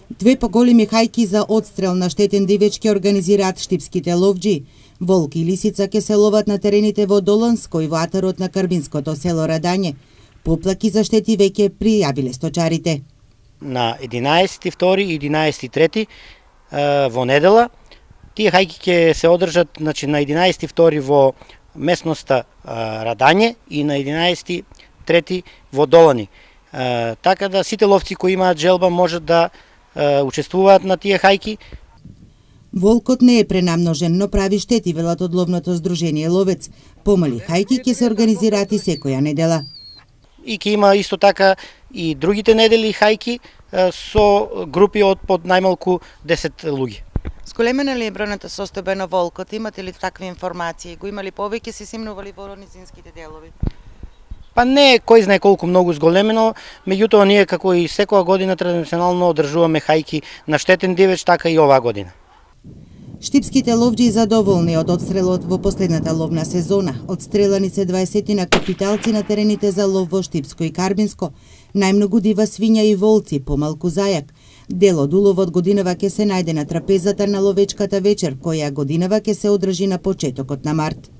Две поголеми хајки за одстрел на штетен дивеч ќе организираат штипските ловџи. Волк и лисица ќе се ловат на терените во Доланско и во атарот на карбинското село Радање. Поплаки за штети веќе пријавиле сточарите. На 11.2 и 11.3 во недела тие хајки ќе се одржат, значи на 11.2 во местноста Радање и на 11.3 во Долани. Така да сите ловци кои имаат желба можат да учествуваат на тие хајки. Волкот не е пренамножен, но прави штети, велат од ловното здружение Ловец. Помали хајки ќе се организираат и секоја недела. И ќе има исто така и другите недели хајки со групи од под најмалку 10 луѓе. Зголемена ли е бројната состојба на волкот? Имате ли такви информации? Го има ли повеќе, се симнували во низинските делови? Па не е кој знае колку многу зголемено, меѓутоа ние како и секоја година традиционално одржуваме хајки на штетен дивеч, така и оваа година. Штипските ловџи задоволни од одстрелот во последната ловна сезона. Одстрелани се 20 на капиталци на терените за лов во Штипско и Карбинско. Најмногу дива свиња и волци, помалку зајак. Дел од уловот годинава ќе се најде на трапезата на ловечката вечер, која годинава ќе се одржи на почетокот на март.